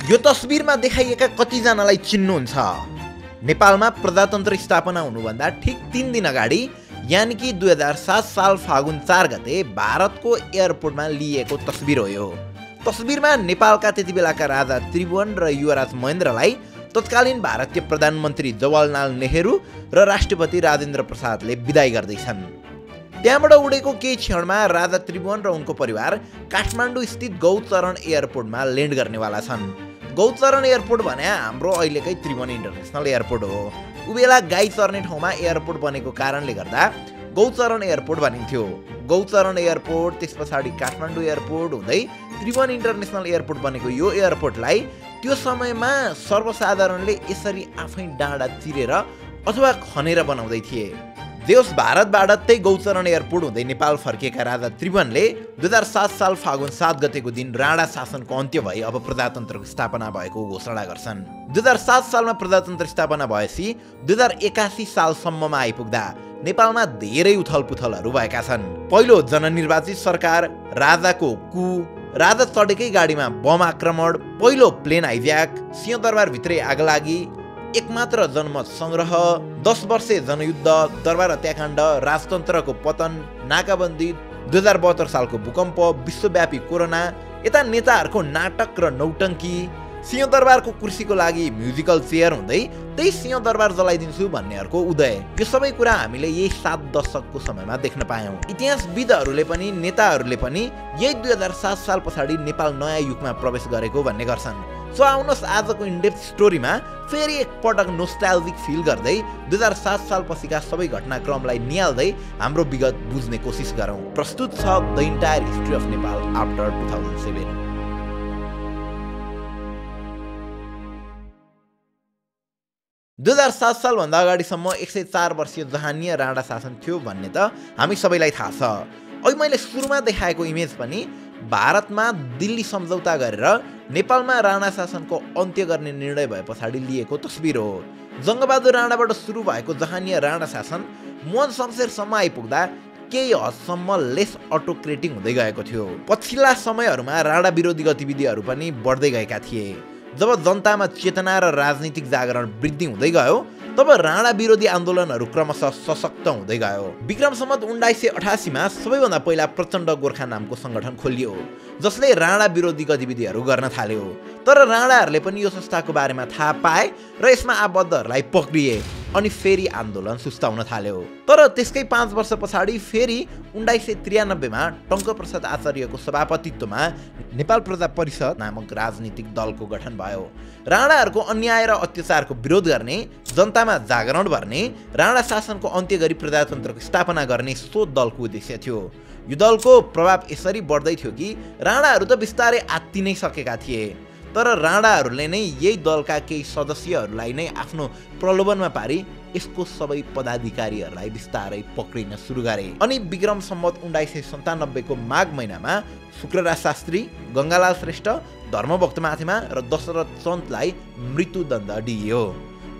यो तस्बिरमा देखाइएका कतिजनालाई चिन्नुहुन्छ? नेपालमा प्रजातन्त्र स्थापना हुनुभन्दा ठिक 3 दिन अगाडि यानि कि 2007 साल फागुन 4 गते भारतको एयरपोर्टमा लिएको तस्बिर हो यो। तस्बिरमा नेपालका त्यति बेलाका राजा त्रिभुवन र युवराज महेन्द्रलाई तत्कालीन भारतीय प्रधानमन्त्री जवाहरलाल नेहरू र राष्ट्रपति राजेन्द्र प्रसादले विदाई गर्दैछन्। त्यहाँबाट उडेको केही क्षणमा राजा त्रिभुवन र उनको परिवार काठमाडौँ स्थित गौचरण एयरपोर्टमा ल्यान्ड गर्नेवाला छन्। गौचरण एयरपोर्ट भने हाम्रो अहिलेकै त्रिभुवन इन्टरनेसनल एयरपोर्ट हो। उबेला गाई चर्ने ठाउँमा एयरपोर्ट बनेको कारणले गर्दा गौचरण एयरपोर्ट भनिन्थ्यो। गौचरण एयरपोर्ट, त्यस पछाडि काठमाडौँ एयरपोर्ट हुँदै त्रिभुवन इन्टरनेसनल एयरपोर्ट बनेको यो एयरपोर्टलाई त्यो समयमा सर्वसाधारणले यसरी आफै डाँडा चिरेर अथवा खनेर बनाउँदै थिए। देश भारतबाट त्यही गौचरण एयरपोर्ट हुँदै नेपाल फर्किएका राजा त्रिभुवनले 2007 साल फागुन 7 गतेको दिन राणा शासनको अन्त्य भई अब प्रजातन्त्रको स्थापना भएको घोषणा गर्छन्। 2007 सालमा प्रजातन्त्र स्थापना भएपछि 2081 सालसम्ममा आइपुग्दा नेपालमा धेरै उथलपुथलहरू भएका छन्। पहिलो जननिर्वाचित सरकार, राजाको कु, राजा चढेकै गाडीमा बम आक्रमण, पहिलो प्लेन हाइज्याक, सिंहदरबारभित्रै आगलागी, एकमात्र जनमत संग्रह, 10 वर्षे जनयुद्ध, दरबार हत्याकाण्ड, राजतन्त्रको पतन, नाकाबन्दी, 2072 सालको भूकम्प, विश्वव्यापी कोरोना, यता नेताहरूको नाटक र नौटङ्की, सिंहदरबारको कुर्सीको लागि म्युजिकल चेयर हुँदै त्यही सिंहदरबार जलाइदिन्छु भन्नेहरूको उदय। यो सबै कुरा हामीले यही 7 दशकको समयमा देख्न पायौँ। इतिहासविदहरूले पनि नेताहरूले पनि यही 2007 साल पछाडि नेपाल नयाँ युगमा प्रवेश गरेको भन्ने गर्छन्। सो आउनुहोस् आजको इनडेप्थ स्टोरीमा फेरि एकपटक नोस्टाल्जिक फिल गर्दै 2007 साल पछिका सबै घटनाक्रमलाई निहाल्दै हाम्रो विगत बुझ्ने कोसिस गरौँ। प्रस्तुत छ the entire history of Nepal after 2007। 2007 सालभन्दा अगाडिसम्म 104 वर्षीय जहानीय राणा शासन थियो भन्ने त हामी सबैलाई थाहा छ। अहिले मैले सुरुमा देखाएको इमेज पनि भारतमा दिल्ली सम्झौता गरेर नेपालमा राणा शासनको अन्त्य गर्ने निर्णय भए पछाडि लिएको तस्बिर हो। जङ्गबहादुर राणाबाट सुरु भएको जहानीय राणा शासन मोहन शमशेरसम्म आइपुग्दा केही हदसम्म लेस अटोक्रेटिक हुँदै गएको थियो। पछिल्ला समयहरूमा राणा विरोधी गतिविधिहरू पनि बढ्दै गएका थिए। जब जनतामा चेतना र राजनीतिक जागरण वृद्धि हुँदै गयो तब राणा विरोधी आन्दोलनहरू क्रमशः सशक्त हुँदै गयो। विक्रम सम्वत 1988 मा सबैभन्दा पहिला प्रचण्ड गोर्खा नामको सङ्गठन खोलियो जसले राणा विरोधी गतिविधिहरू गर्न थाल्यो। तर राणाहरूले पनि यो संस्थाको बारेमा थाहा पाए र यसमा आबद्धहरूलाई पक्रिए अनि फेरि आन्दोलन सुस्ताउन थाल्यो। तर त्यसकै 5 वर्ष पछाडि फेरि 1993 मा टङ्कप्रसाद आचार्यको सभापतित्वमा नेपाल प्रजा परिषद नामक राजनीतिक दलको गठन भयो। राणाहरूको अन्याय र अत्याचारको विरोध गर्ने, जनतामा जागरण भर्ने, राणा शासनको अन्त्य गरी प्रजातन्त्रको स्थापना गर्ने सो दलको उद्देश्य थियो। यो दलको प्रभाव यसरी बढ्दै थियो कि राणाहरू त बिस्तारै आत्ति नै सकेका थिए। तर राणाहरूले नै यही दलका केही सदस्यहरूलाई नै आफ्नो प्रलोभनमा पारी यसको सबै पदाधिकारीहरूलाई बिस्तारै पक्रिन सुरु गरे। अनि विक्रम सम्वत 1997 को माघ महिनामा शुक्रराज शास्त्री, गङ्गालाल श्रेष्ठ, धर्मभक्त माथेमा र दशरथ चन्दलाई मृत्युदण्ड दिइयो।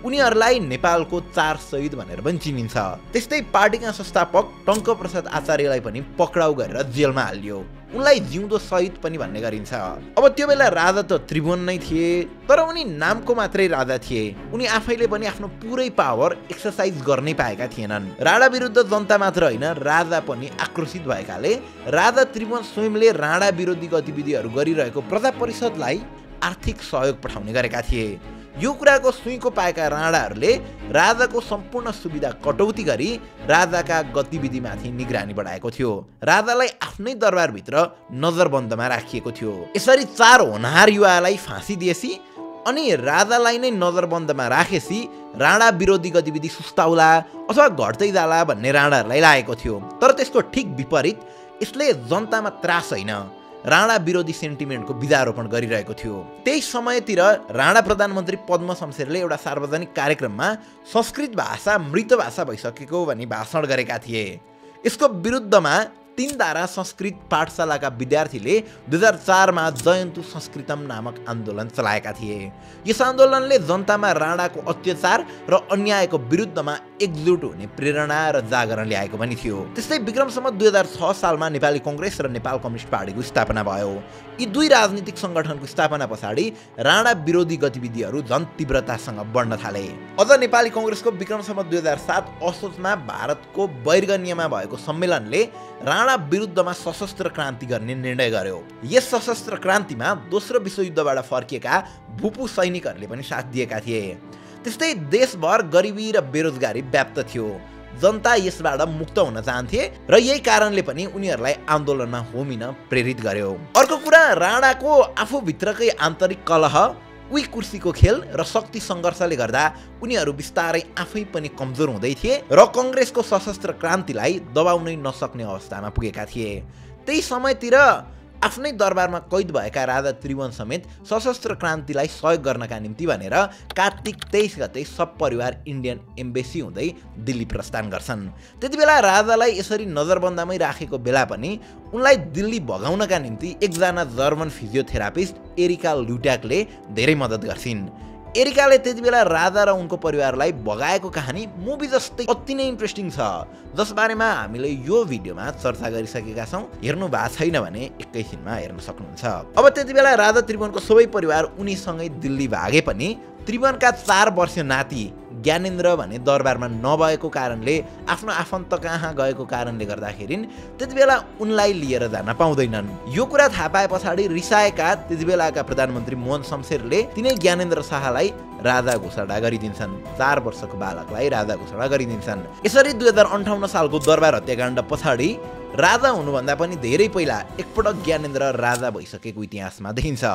उनीहरूलाई नेपालको 4 शहीद भनेर पनि चिनिन्छ। त्यस्तै पार्टीका संस्थापक टङ्कप्रसाद आचार्यलाई पनि पक्राउ गरेर जेलमा हालियो। उनलाई जिउँदो शहीद पनि भन्ने गरिन्छ। अब त्यो बेला राजा त त्रिभुवन नै थिए, तर उनी नामको मात्रै राजा थिए। उनी आफैले पनि आफ्नो पुरै पावर एक्सर्साइज गर्नै पाएका थिएनन्। राणा विरुद्ध जनता मात्र होइन, राजा पनि आक्रोशित भएकाले राजा त्रिभुवन स्वयंले राणा विरोधी गतिविधिहरू गरिरहेको प्रजा परिषदलाई आर्थिक सहयोग पठाउने गरेका थिए। यो कुराको सुइँको पाएका राणाहरूले राजाको सम्पूर्ण सुविधा कटौती गरी राजाका गतिविधिमाथि निगरानी बढाएको थियो। राजालाई आफ्नै दरबारभित्र नजरबन्दमा राखिएको थियो। यसरी 4 होनहार युवालाई फाँसी दिएपछि अनि राजालाई नै नजरबन्दमा राखेपछि राणा विरोधी गतिविधि सुस्ताउला अथवा घट्दै जाला भन्ने राणाहरूलाई लागेको थियो। तर त्यसको ठिक विपरीत यसले जनतामा त्रास होइन, राणा विरोधी सेन्टिमेन्टको बीजारोपण गरिरहेको थियो। त्यही समयतिर राणा प्रधानमन्त्री पद्म शमशेरले एउटा सार्वजनिक कार्यक्रममा संस्कृत भाषा मृत भाषा भइसकेको भनी भाषण गरेका थिए। यसको विरुद्धमा 3 धारा संस्कृत पाठशालाका विद्यार्थीले 2004 मा जयन्तु संस्कृतम नामक आन्दोलन चलाएका थिए। यस आन्दोलनले जनतामा राणाको अत्याचार र अन्यायको विरुद्धमा एकजुट हुने प्रेरणा र जागरण ल्याएको पनि थियो। त्यस्तै विक्रम सम्वत 2006 सालमा नेपाली कांग्रेस र नेपाल कम्युनिस्ट पार्टीको स्थापना भयो। यी दुई राजनीतिक संगठनको स्थापना पछाडि राणा विरोधी गतिविधिहरू झन् तीव्रतासँग बढ्न थाले। अझ नेपाली कांग्रेसको विक्रम सम्वत 2007 असोजमा भारतको बैरगनियामा भएको सम्मेलनले राणा विरुद्धमा सशस्त्र क्रान्ति गर्ने निर्णय गर्यो। यस सशस्त्र क्रान्तिमा दोस्रो विश्वयुद्धबाट फर्किएका भूपू सैनिकहरूले पनि साथ दिएका थिए। त्यस्तै देशभर गरिबी र बेरोजगारी व्याप्त थियो। जनता यसबाट मुक्त हुन चाहन्थे र यही कारणले पनि उनीहरूलाई आन्दोलनमा होमिन प्रेरित गर्यो। अर्को कुरा, राणाको आफूभित्रकै आन्तरिक कलह, उही कुर्सीको खेल र शक्ति सङ्घर्षले गर्दा उनीहरू बिस्तारै आफै पनि कमजोर हुँदै थिए र कांग्रेसको सशस्त्र क्रान्तिलाई दबाउनै नसक्ने अवस्थामा पुगेका थिए। त्यही समयतिर आफ्नै दरबारमा कैद भएका राजा त्रिभुवन समेत सशस्त्र क्रान्तिलाई सहयोग गर्नका निम्ति भनेर कार्तिक 23 गते सब परिवार इन्डियन एम्बेसी हुँदै दिल्ली प्रस्थान गर्छन्। त्यतिबेला राजालाई यसरी नजरबन्दामै राखेको बेला पनि उनलाई दिल्ली भगाउनका निम्ति एकजना जर्मन फिजियोथेरापिस्ट एरिका ल्युट्याकले धेरै मद्दत गर्छिन्। एरिकाले त्यतिबेला राजा र उनको परिवारलाई भगाएको कहानी मुभी जस्तै अति नै इन्ट्रेस्टिङ छ, जसबारेमा हामीले यो भिडियोमा चर्चा गरिसकेका छौँ। हेर्नु भएको छैन भने एकैछिनमा हेर्न सक्नुहुन्छ। अब त्यतिबेला राजा त्रिभुवनको सबै परिवार उनीसँगै दिल्ली भागे पनि त्रिभुवनका 4 वर्षीय नाति ज्ञानेन्द्र भने दरबारमा नभएको कारणले, आफ्नो आफन्त कहाँ गएको कारणले गर्दाखेरि त्यतिबेला उनलाई लिएर जान पाउँदैनन्। यो कुरा थाहा पाए पछाडि रिसाएका त्यतिबेलाका प्रधानमन्त्री मोहन शमशेरले तिनै ज्ञानेन्द्र शाहलाई राजा घोषणा गरिदिन्छन्। 4 वर्षको बालकलाई राजा घोषणा गरिदिन्छन्। यसरी 2058 सालको दरबार हत्याकाण्ड पछाडि राजा हुनुभन्दा पनि धेरै पहिला एकपटक ज्ञानेन्द्र राजा भइसकेको इतिहासमा देखिन्छ।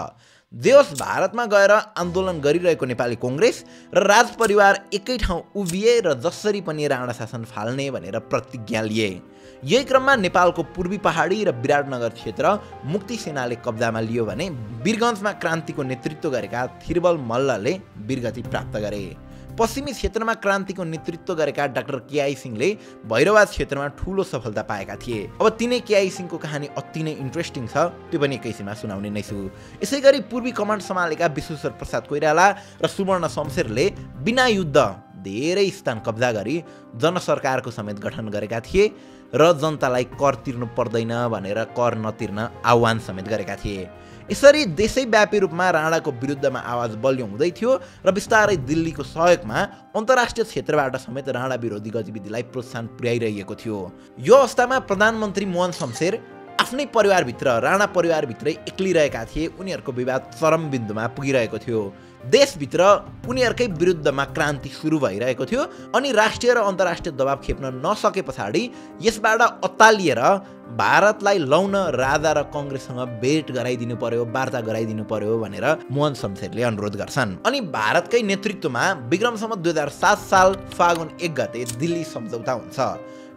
जे होस्, भारतमा गएर आन्दोलन गरिरहेको नेपाली कांग्रेस र राजपरिवार एकै ठाउँ उभिए र जसरी पनि राणा शासन फाल्ने भनेर प्रतिज्ञा लिए। यही क्रममा नेपालको पूर्वी पहाडी र विराटनगर क्षेत्र मुक्ति सेनाले कब्जामा लियो भने वीरगञ्जमा क्रान्तिको नेतृत्व गरेका थिरबल मल्लले वीरगति प्राप्त गरे। पश्चिमी क्षेत्रमा क्रान्तिको नेतृत्व गरेका डाक्टर केआई सिंहले भैरवाद क्षेत्रमा ठूलो सफलता पाएका थिए। अब तिनै केआई सिंहको कहानी अति नै इन्ट्रेस्टिङ छ, त्यो पनि एकैछिनमा सुनाउने नै छु। यसैगरी पूर्वी कमान्ड सम्हालेका विश्वेश्वर प्रसाद कोइराला र सुवर्ण शमशेरले बिना युद्ध धेरै स्थान कब्जा गरी जनसरकारको समेत गठन गरेका थिए र जनतालाई कर तिर्नु पर्दैन भनेर कर नतिर्न आह्वान समेत गरेका थिए। यसरी देशैव्यापी रूपमा राणाको विरुद्धमा आवाज बलियो हुँदै थियो र बिस्तारै दिल्लीको सहयोगमा अन्तर्राष्ट्रिय क्षेत्रबाट समेत राणा विरोधी गतिविधिलाई प्रोत्साहन पुर्याइरहेको थियो। यो अवस्थामा प्रधानमन्त्री मोहन शमशेर आफ्नै परिवारभित्र, राणा परिवारभित्रै एक्लिरहेका थिए। उनीहरूको विवाद चरम बिन्दुमा पुगिरहेको थियो। देशभित्र उनीहरूकै विरुद्धमा क्रान्ति सुरु भइरहेको थियो अनि राष्ट्रिय र अन्तर्राष्ट्रिय दबाव खेप्न नसके पछाडि यसबाट अत्तालिएर भारतलाई लौन राजा र कांग्रेससँग भेट गराइदिनु पर्यो, वार्ता गराइदिनु पर्यो भनेर मोहन शमशेरले अनुरोध गर्छन्। अनि भारतकै नेतृत्वमा विक्रम सम्वत 2007 साल फागुन 1 गते दिल्ली सम्झौता हुन्छ।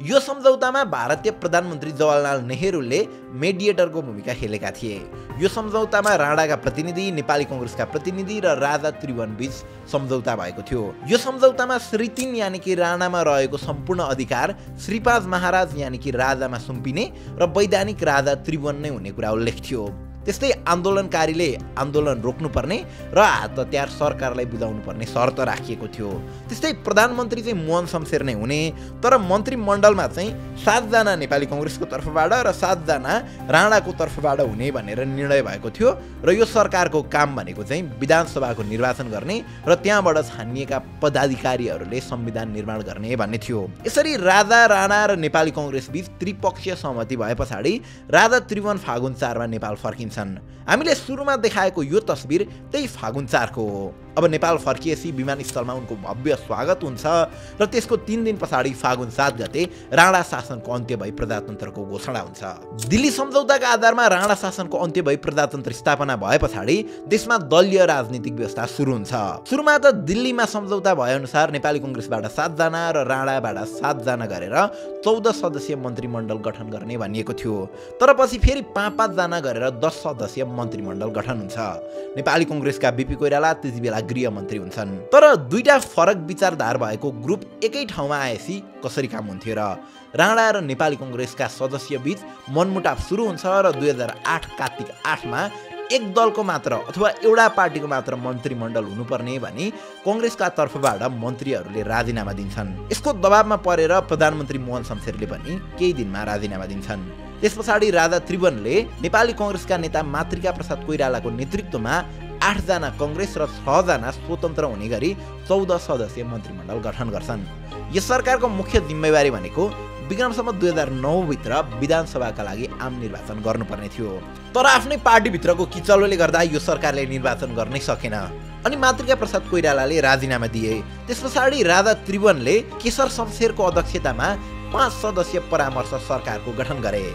यो सम्झौतामा भारतीय प्रधानमन्त्री जवाहरलाल नेहरूले मेडिएटरको भूमिका खेलेका थिए। यो सम्झौतामा राणाका प्रतिनिधि, नेपाली कांग्रेसका प्रतिनिधि र राजा त्रिभुवन बीच सम्झौता भएको थियो। यो सम्झौतामा श्री 3 यानि कि राणामा रहेको सम्पूर्ण अधिकार श्री 5 महाराज यानि कि राजामा सुम्पिने र वैधानिक राजा त्रिभुवन नै हुने कुरा उल्लेख थियो। त्यस्तै आन्दोलनकारीले आन्दोलन रोक्नुपर्ने र हात हतियार सरकारलाई बुझाउनु पर्ने शर्त राखिएको थियो। त्यस्तै प्रधानमन्त्री चाहिँ मोहन शमशेर नै हुने, तर मन्त्रीमण्डलमा चाहिँ 7 जना नेपाली कांग्रेसको तर्फबाट र 7 जना राणाको तर्फबाट हुने भनेर निर्णय भएको थियो र यो सरकारको काम भनेको चाहिँ विधानसभाको निर्वाचन गर्ने र त्यहाँबाट छानिएका पदाधिकारीहरूले संविधान निर्माण गर्ने भन्ने थियो। यसरी राजा, राणा र नेपाली कांग्रेस बीच त्रिपक्षीय सहमति भए पछाडि राजा त्रिभुवन फागुन 4 मा नेपाल फर्किन्छन्। हामीले सुरुमा देखाएको यो तस्बिर त्यही फागुन 4 को हो। अब नेपाल फर्किएपछि विमानस्थलमा उनको भव्य स्वागत हुन्छ र त्यसको 3 दिन पछाडि फागुन 7 गते राणा शासनको अन्त्य भई प्रजातन्त्रको घोषणा हुन्छ। दिल्ली सम्झौताका आधारमा राणा शासनको अन्त्य भई प्रजातन्त्र स्थापना भए पछाडि देशमा दलीय राजनीतिक व्यवस्था सुरु हुन्छ। सुरुमा त दिल्लीमा सम्झौता भए अनुसार नेपाली कांग्रेसबाट 7 जना र राणाबाट 7 जना गरेर 14 सदस्यीय मन्त्रीमण्डल गठन गर्ने भनिएको थियो। तर पछि फेरि 5-5 जना गरेर 10 सदस्यीय मन्त्रीमण्डल गठन हुन्छ। नेपाली कांग्रेसका बीपी कोइराला त्यतिबेला गृहमन्त्री हुन्छन्। तर दुईटा फरक विचारधार भएको ग्रुप एकै ठाउँमा आएपछि कसरी काम हुन्थ्यो र? राणा र नेपाली कांग्रेसका सदस्य बीच मनमुटाव सुरु हुन्छ र 2008 कार्तिक 8 मा एक दलको मात्र अथवा एउटा पार्टीको मात्र मन्त्रीमण्डल हुनुपर्ने भनी कांग्रेसका तर्फबाट मन्त्रीहरूले राजीनामा दिन्छन्। यसको दबावमा परेर प्रधानमन्त्री मोहन शमशेरले पनि केही दिनमा राजीनामा दिन्छन्। त्यस पछाडि राजा त्रिभुवनले नेपाली कांग्रेसका नेता मातृका प्रसाद कोइरालाको नेतृत्वमा 8 जना कांग्रेस र 6 जना स्वतन्त्र हुने गरी 14 सदस्यीय मन्त्रीमण्डल गठन गर्छन्। यस सरकारको मुख्य जिम्मेवारी भनेको विक्रमसम्म 2009 भित्र विधानसभाका लागि आम निर्वाचन गर्नुपर्ने थियो। तर आफ्नै पार्टीभित्रको किचलोले गर्दा यो सरकारले निर्वाचन गर्नै सकेन अनि मातृका प्रसाद कोइरालाले राजीनामा दिए। त्यस पछाडि राजा त्रिभुवनले केशर शमशेरको अध्यक्षतामा 5 सदस्यीय परामर्श सरकारको गठन गरे।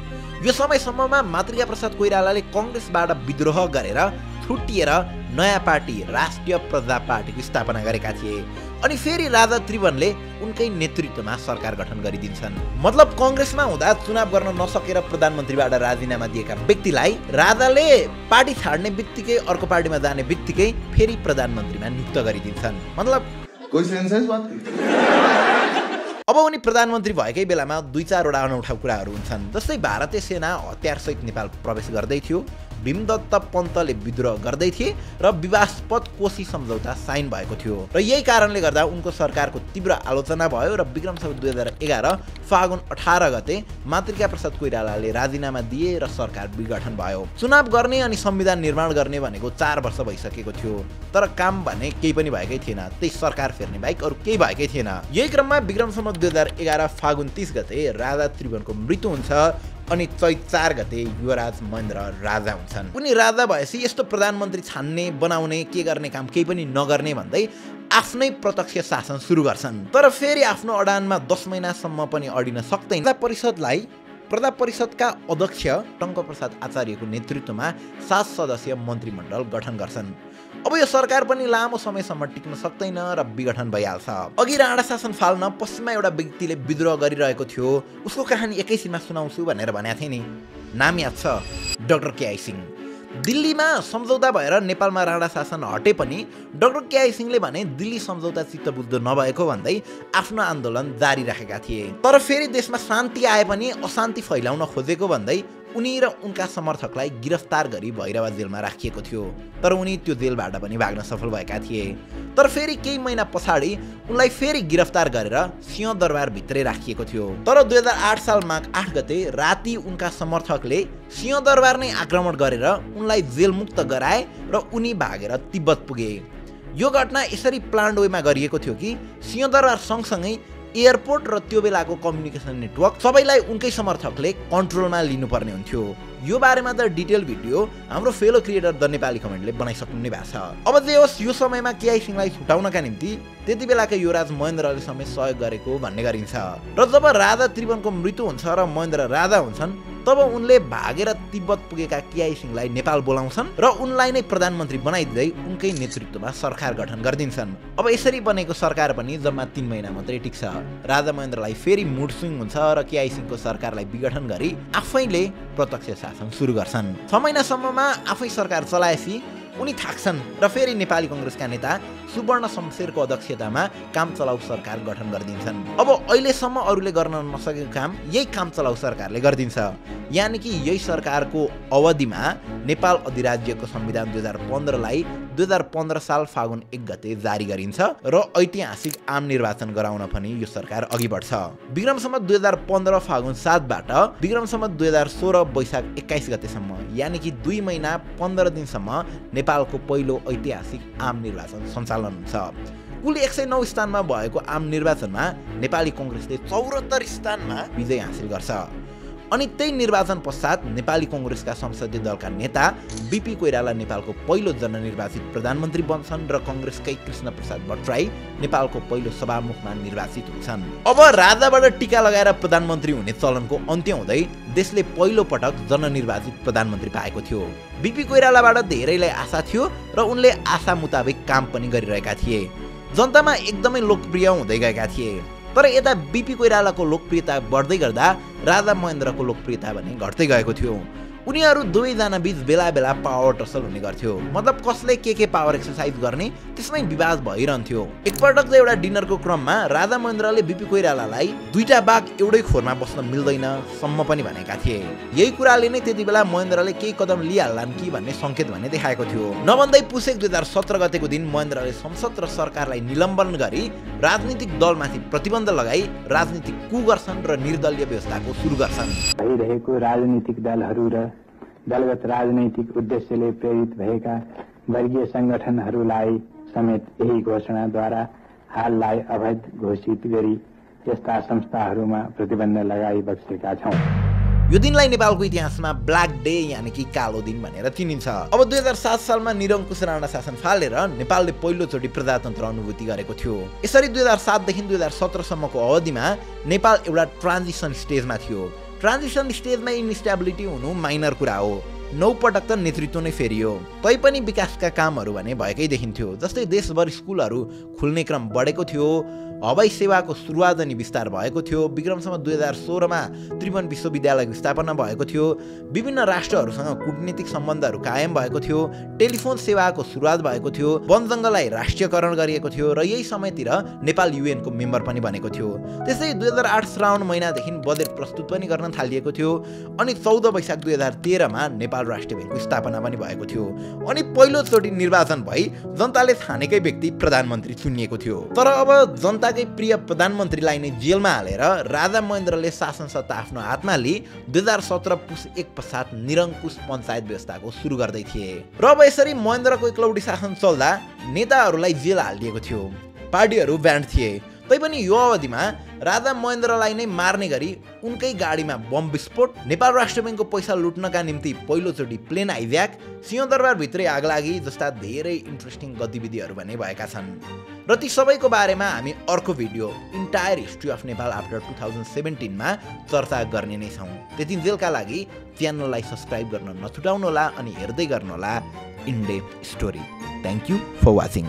यो समयसम्ममा मातृका प्रसाद कोइरालाले कांग्रेसबाट विद्रोह गरेर छुट्टिएर नयाँ पार्टी राष्ट्रिय प्रजा पार्टीको स्थापना गरेका थिए अनि फेरि राजा त्रिभुवनले उनकै नेतृत्वमा सरकार गठन गरिदिन्छन्। मतलब कांग्रेसमा हुँदा चुनाव गर्न नसकेर प्रधानमन्त्रीबाट राजीनामा दिएका व्यक्तिलाई राजाले पार्टी छाड्ने बित्तिकै अर्को पार्टीमा जाने बित्तिकै फेरि प्रधानमन्त्रीमा नियुक्त गरिदिन्छन्। मतलब कोही सेन्स है बात। अब उनी प्रधानमन्त्री भएकै बेलामा 2-4 वटा अनौठा कुराहरू हुन्छन्। जस्तै भारतीय सेना हतियारसहित नेपाल प्रवेश गर्दै थियो, भीमदत्त पन्तले विद्रोह गर्दै थिए र विवादस्पद कोशी सम्झौता साइन भएको थियो र यही कारणले गर्दा उनको सरकारको तीव्र आलोचना भयो र विक्रमसम्म 2011 फागुन 18 गते मातृका प्रसाद कोइरालाले राजीनामा दिए र सरकार विघटन भयो। चुनाव गर्ने अनि संविधान निर्माण गर्ने भनेको 4 वर्ष भइसकेको थियो तर काम भने केही पनि भएकै थिएन। त्यही सरकार फेर्ने बाहेक अरु केही भएकै थिएन। यही क्रममा विक्रमसम्म 2011 फागुन 30 गते राजा त्रिभुवनको मृत्यु हुन्छ अनि चैत 4 गते युवराज महेन्द्र राजा हुन्छन्। उनी राजा भएपछि यस्तो प्रधानमन्त्री छान्ने बनाउने के गर्ने काम केही पनि नगर्ने भन्दै आफ्नै प्रत्यक्ष शासन सुरु गर्छन्। तर फेरि आफ्नो अडानमा 10 महिनासम्म पनि अडिन सक्दैन। प्रजा परिषदका अध्यक्ष टङ्कप्रसाद आचार्यको नेतृत्वमा 7 सदस्यीय मन्त्रीमण्डल गठन गर्छन्। अब यो सरकार पनि लामो समयसम्म टिक्न सक्दैन र विघटन भइहाल्छ। अघि राणा शासन फाल्न पश्चिममा एउटा व्यक्तिले विद्रोह गरिरहेको थियो, उसको कहानी एकैछिनमा सुनाउँछु भनेर भनेको थिए नि। नाम याद छ? डाक्टर केआई सिंह। दिल्लीमा सम्झौता भएर नेपालमा राणा शासन हटे पनि डाक्टर केआई सिंहले भने दिल्ली सम्झौता चित्तबुद्ध नभएको भन्दै आफ्नो आन्दोलन जारी राखेका थिए। तर फेरि देशमा शान्ति आए पनि अशान्ति फैलाउन खोजेको भन्दै उनी र उनका समर्थकलाई गिरफ्तार गरी भैरवा जेलमा राखिएको थियो। तर उनी त्यो जेलबाट पनि भाग्न सफल भएका थिए। तर फेरि केही महिना पछाडि उनलाई फेरि गिरफ्तार गरेर सिंहदरबार भित्रै राखिएको थियो। तर 2008 साल माघ 8 गते राति उनका समर्थकले सिंहदरबार नै आक्रमण गरेर उनलाई जेलमुक्त गराए र उनी भागेर तिब्बत पुगे। यो घटना यसरी प्लान्ड वेमा गरिएको थियो कि सिंहदरबार सँगसँगै एयरपोर्ट र त्यो बेलाको कम्युनिकेसन नेटवर्क सबैलाई उनकै समर्थकले कन्ट्रोलमा लिनुपर्ने हुन्थ्यो। यो बारेमा त डिटेल भिडियो हाम्रो फेलो क्रिएटर द नेपाली कमेन्टले बनाइसक्नु नै भएको छ। अब जे होस् यो समयमा केआई सिंहलाई छुटाउनका निम्ति त्यति बेलाका युवराज महेन्द्रले समेत सहयोग गरेको भन्ने गरिन्छ। र जब राजा त्रिभुवनको मृत्यु हुन्छ र महेन्द्र राजा हुन्छन् तब उनले भागेर तिब्बत पुगेका केआई सिंहलाई नेपाल बोलाउँछन् र उनलाई नै प्रधानमन्त्री बनाइदिँदै उनकै नेतृत्वमा सरकार गठन गरिदिन्छन्। अब यसरी बनेको सरकार पनि जम्मा 3 महिना मात्रै टिक्छ। राजा महेन्द्रलाई फेरि मुड स्विङ हुन्छ र केआई सिंहको सरकारलाई विघटन गरी आफैले प्रत्यक्ष शासन सुरु गर्छन्। 6 महिनासम्ममा आफै सरकार चलाएपछि उनी थाक्छन् र फेरि नेपाली कांग्रेसका नेता सुवर्ण शमशेरको अध्यक्षतामा काम चलाउ सरकार गठन गरिदिन्छन्। अब अहिलेसम्म अरूले गर्न नसकेको काम यही काम चलाउ सरकारले गरिदिन्छ। यानि कि यही सरकारको अवधिमा नेपाल अधिराज्यको संविधान 2015 लाई 2015 साल फागुन 1 गते जारी गरिन्छ र ऐतिहासिक आम निर्वाचन गराउन पनि यो सरकार अघि बढ्छ। विक्रमसम्म 2015 फागुन 7 बाट विक्रमसम्म 2016 वैशाख 21 गतेसम्म यानि कि 2 महिना 15 दिनसम्म नेपालको पहिलो ऐतिहासिक आम निर्वाचन सञ्चालन हुन्छ। कुल 109 स्थानमा भएको आम निर्वाचनमा नेपाली कांग्रेसले 74 स्थानमा विजय हासिल गर्छ। अनि त्यही निर्वाचन पश्चात नेपाली कांग्रेसका संसदीय दलका नेता बीपी कोइराला नेपालको पहिलो जननिर्वाचित प्रधानमन्त्री बन्छन् र कांग्रेसकै कृष्ण प्रसाद भट्टराई नेपालको पहिलो सभामुखमा निर्वाचित हुन्छन्। अब राजाबाट टीका लगाएर प्रधानमन्त्री हुने चलनको अन्त्य हुँदै देशले पहिलो पटक जननिर्वाचित प्रधानमन्त्री पाएको थियो। बीपी कोइरालाबाट धेरैलाई आशा थियो र उनले आशा मुताबिक काम पनि गरिरहेका थिए। जनतामा एकदमै लोकप्रिय हुँदै गएका थिए। तर यता बीपी कोइरालाको लोकप्रियता बढ्दै गर्दा राजा महेन्द्रको लोकप्रियता भने घट्दै गएको थियो। उनीहरू दुवैजना बीच बेला बेला पावर टसल हुने गर्थ्यो। मतलब कसले के पावर एक्सरसाइज गर्ने त्यसमै विवाद भइरहन्थ्यो। एकपटक चाहिँ एउटा डिनरको क्रममा राजा महेन्द्रले बिपी कोइरालालाई दुईटा बाघ एउटै खोरमा बस्न मिल्दैन सम्म पनि भनेका थिए। यही कुराले नै त्यति बेला महेन्द्रले केही कदम लिइहाल्लान् कि भन्ने संकेत भने देखाएको थियो। नभन्दै पुस 2017 गतेको दिन महेन्द्रले संसद र सरकारलाई निलम्बन गरी राजनीतिक दलमाथि प्रतिबन्ध लगाई राजनीतिक कुगर्छन र निर्दलीय व्यवस्थाको सुरु गर्छन्। भइरहेको राजनीतिक दलहरू र दलगत राजनैतिक उद्देश्यले प्रेरित भएका वर्गीय संगठनहरूलाई समेत यही घोषणाद्वारा हाललाई अवैध घोषित गरी यस्ता संस्थाहरूमा प्रतिबन्ध लगाइबक्सेका छौँ। यो दिनलाई नेपालको इतिहासमा ब्ल्याक डे यानि कि कालो दिन भनेर चिनिन्छ। अब 2007 सालमा निरङ्कुश राणा शासन फालेर नेपालले पहिलोचोटि प्रजातन्त्र अनुभूति गरेको थियो। यसरी 2007 देखि 2017 सम्मको अवधिमा नेपाल एउटा ट्रान्जिसन स्टेजमा थियो। ट्रान्जिसन स्टेजमा इन्स्टेबिलिटी हुनु माइनर कुरा हो। 9 पटक त नेतृत्व नै फेरियो, तैपनि विकासका कामहरू भने भएकै देखिन्थ्यो। जस्तै देशभर स्कुलहरू खुल्ने क्रम बढेको थियो, हवाई सेवाको सुरुवात अनि विस्तार भएको थियो, विक्रमसम्म 2016मा त्रिभुवन विश्वविद्यालयको स्थापना भएको थियो, विभिन्न राष्ट्रहरूसँग कूटनीतिक सम्बन्धहरू कायम भएको थियो, टेलिफोन सेवाको सुरुवात भएको थियो, वन जङ्गललाई राष्ट्रियकरण गरिएको थियो र यही समयतिर नेपाल युएनको मेम्बर पनि बनेको थियो। त्यसै 2008 श्रावण महिनादेखि बजेट प्रस्तुत पनि गर्न थालिएको थियो अनि 14 वैशाख 2013मा नेपाल राष्ट्रिय ब्याङ्कको स्थापना पनि भएको थियो अनि पहिलोचोटि निर्वाचन भई जनताले छानेकै व्यक्ति प्रधानमन्त्री चुनिएको थियो। तर अब जनताकै प्रिय प्रधानमन्त्रीलाई नै जेलमा हालेर राजा महेन्द्रले शासन सत्ता आफ्नो हातमा लिई 2017 पुस 1 पश्चात निरङ्कुश पञ्चायत व्यवस्थाको सुरु गर्दै थिए। र अब यसरी महेन्द्रको एकलौटी शासन चल्दा नेताहरूलाई जेल हालिदिएको थियो, पार्टीहरू ब्यान्ड थिए। तैपनि यो अवधिमा राजा महेन्द्रलाई नै मार्ने गरी उनकै गाडीमा बम विस्फोट, नेपाल राष्ट्र ब्याङ्कको पैसा लुट्नका निम्ति पहिलोचोटि प्लेन हाइज्याक, सिंहदरबारभित्रै आगलागी जस्ता धेरै इन्ट्रेस्टिङ गतिविधिहरू भने भएका छन्। र ती सबैको बारेमा हामी अर्को video entire history of Nepal after 2017 मा चर्चा गर्ने नै छौँ। त्यतिन्जेलका लागि च्यानललाई सब्स्क्राइब गर्न नछुटाउनुहोला अनि हेर्दै गर्नुहोला in depth story. Thank you for watching.